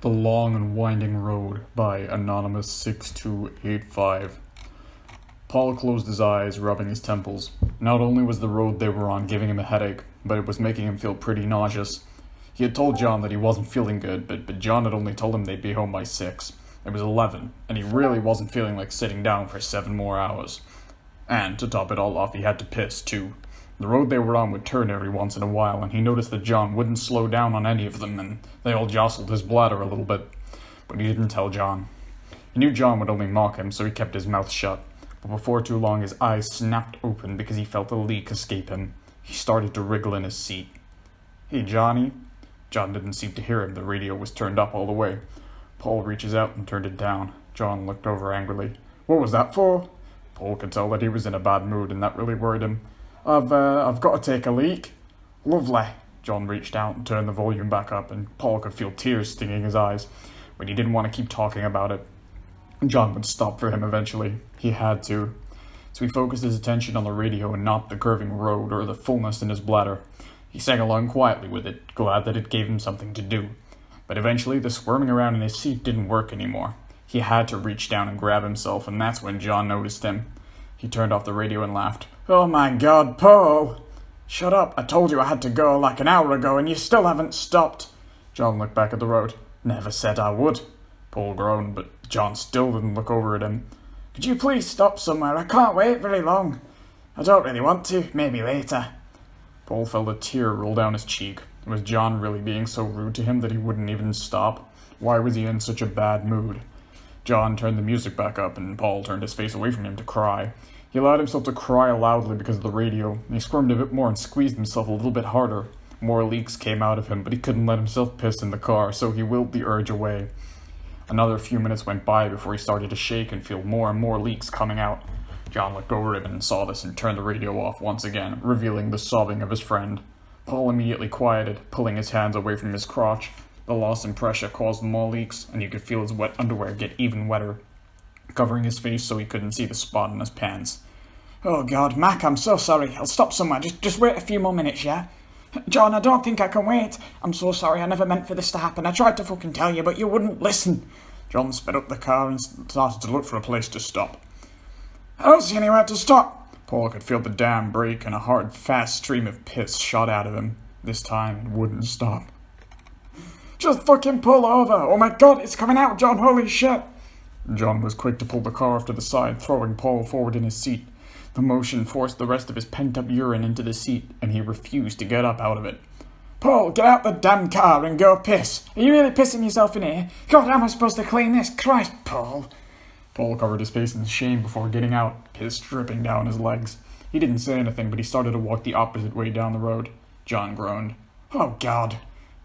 The Long and Winding Road by Anonymous 6285. Paul closed his eyes, rubbing his temples. Not only was the road they were on giving him a headache, but it was making him feel pretty nauseous. He had told John that he wasn't feeling good, but John had only told him they'd be home by 6. It was 11, and he really wasn't feeling like sitting down for 7 more hours. And, to top it all off, he had to piss, too. The road they were on would turn every once in a while, and he noticed that John wouldn't slow down on any of them, and they all jostled his bladder a little bit. But he didn't tell John. He knew John would only mock him, so he kept his mouth shut. But before too long, his eyes snapped open because he felt a leak escape him. He started to wriggle in his seat. "Hey, Johnny." John didn't seem to hear him. The radio was turned up all the way. Paul reaches out and turned it down. John looked over angrily. "What was that for?" Paul could tell that he was in a bad mood, and that really worried him. I've got to take a leak." "Lovely." John reached out and turned the volume back up, and Paul could feel tears stinging his eyes, but he didn't want to keep talking about it. John would stop for him eventually. He had to. So he focused his attention on the radio and not the curving road or the fullness in his bladder. He sang along quietly with it, glad that it gave him something to do. But eventually, the squirming around in his seat didn't work anymore. He had to reach down and grab himself, and that's when John noticed him. He turned off the radio and laughed. "Oh my God, Paul!" "Shut up, I told you I had to go like an hour ago and you still haven't stopped." John looked back at the road. "Never said I would." Paul groaned, but John still didn't look over at him. "Could you please stop somewhere? I can't wait very long." "I don't really want to, maybe later." Paul felt a tear roll down his cheek. Was John really being so rude to him that he wouldn't even stop? Why was he in such a bad mood? John turned the music back up, and Paul turned his face away from him to cry. He allowed himself to cry loudly because of the radio, and he squirmed a bit more and squeezed himself a little bit harder. More leaks came out of him, but he couldn't let himself piss in the car, so he willed the urge away. Another few minutes went by before he started to shake and feel more and more leaks coming out. John looked over at him and saw this and turned the radio off once again, revealing the sobbing of his friend. Paul immediately quieted, pulling his hands away from his crotch. The loss in pressure caused more leaks, and you could feel his wet underwear get even wetter, covering his face so he couldn't see the spot in his pants. "Oh God, Mac, I'm so sorry. I'll stop somewhere. Just wait a few more minutes, yeah?" "John, I don't think I can wait. I'm so sorry. I never meant for this to happen. I tried to fucking tell you, but you wouldn't listen." John sped up the car and started to look for a place to stop. "I don't see anywhere to stop." Paul could feel the dam break and a hard, fast stream of piss shot out of him. This time, it wouldn't stop. "Just fucking pull over. Oh my God, it's coming out, John. Holy shit." John was quick to pull the car off to the side, throwing Paul forward in his seat. The motion forced the rest of his pent-up urine into the seat, and he refused to get up out of it. "Paul, get out the damn car and go piss. Are you really pissing yourself in here? God, how am I supposed to clean this? Christ, Paul." Paul covered his face in shame before getting out, piss dripping down his legs. He didn't say anything, but he started to walk the opposite way down the road. John groaned. "Oh, God."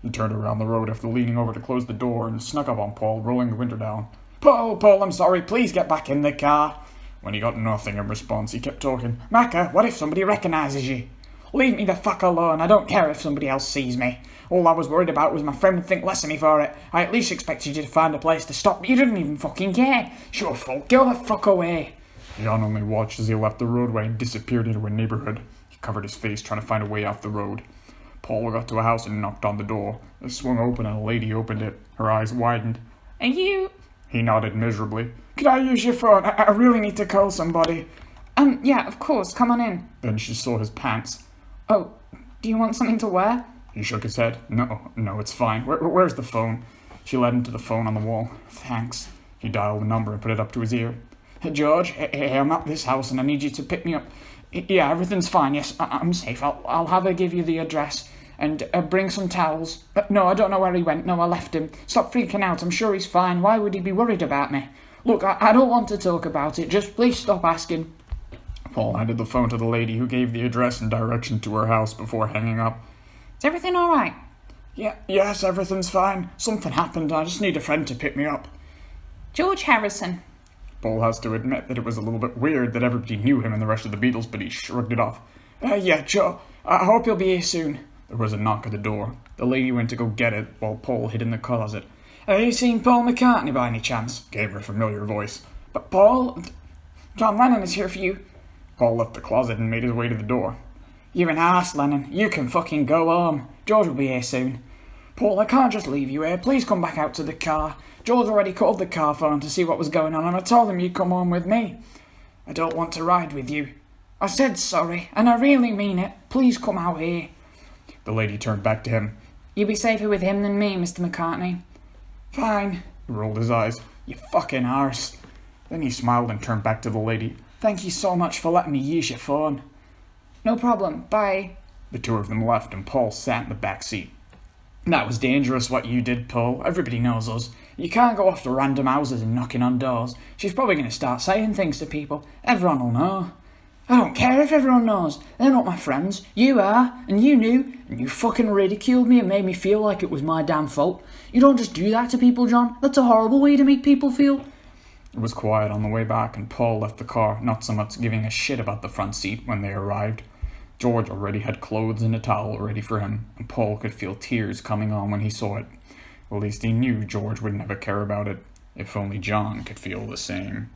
He turned around the road after leaning over to close the door and snuck up on Paul, rolling the window down. Paul, I'm sorry. Please get back in the car." When he got nothing in response, he kept talking. "Macca, what if somebody recognises you?" "Leave me the fuck alone. I don't care if somebody else sees me. All I was worried about was my friend would think less of me for it. I at least expected you to find a place to stop, but you didn't even fucking care. It's your fault. Go the fuck away." John only watched as he left the roadway and disappeared into a neighborhood. He covered his face, trying to find a way off the road. Paul got to a house and knocked on the door. It swung open and a lady opened it. Her eyes widened. "Are you..." He nodded miserably. "Could I use your phone? I really need to call somebody." Yeah, of course. Come on in." Then she saw his pants. "Oh, do you want something to wear?" He shook his head. No, it's fine. Where's the phone?" She led him to the phone on the wall. "Thanks." He dialed the number and put it up to his ear. "Hey, George, I'm at this house and I need you to pick me up. Yeah, everything's fine. Yes, I'm safe. I'll have her give you the address. And bring some towels. No, I don't know where he went. No, I left him. Stop freaking out. I'm sure he's fine. Why would he be worried about me? Look, I don't want to talk about it. Just please stop asking." Paul handed the phone to the lady, who gave the address and direction to her house before hanging up. "Is everything all right?" Yes, everything's fine. Something happened. I just need a friend to pick me up." "George Harrison." Paul has to admit that it was a little bit weird that everybody knew him and the rest of the Beatles, but he shrugged it off. Yeah, Joe. I hope you'll be here soon." There was a knock at the door. The lady went to go get it, while Paul hid in the closet. "Have you seen Paul McCartney by any chance?" gave her a familiar voice. "But Paul... John Lennon is here for you." Paul left the closet and made his way to the door. "You're an arse, Lennon. You can fucking go home. George will be here soon." Paul, I can't just leave you here. Please come back out to the car. George already called the car phone to see what was going on, and I told him you'd come home with me. I don't want to ride with you. I said sorry, and I really mean it. Please come out here. The lady turned back to him. You'd be safer with him than me, Mr. McCartney. Fine. He rolled his eyes. You fucking arse. Then he smiled and turned back to the lady. Thank you so much for letting me use your phone. No problem. Bye. The two of them left, and Paul sat in the back seat. That was dangerous what you did, Paul. Everybody knows us. You can't go off to random houses and knocking on doors. She's probably going to start saying things to people. Everyone will know. I don't care if everyone knows. They're not my friends. You are, and you knew, and you fucking ridiculed me and made me feel like it was my damn fault. You don't just do that to people, John. That's a horrible way to make people feel. It was quiet on the way back, and Paul left the car, not so much giving a shit about the front seat when they arrived. George already had clothes and a towel ready for him, and Paul could feel tears coming on when he saw it. At least he knew George would never care about it. If only John could feel the same.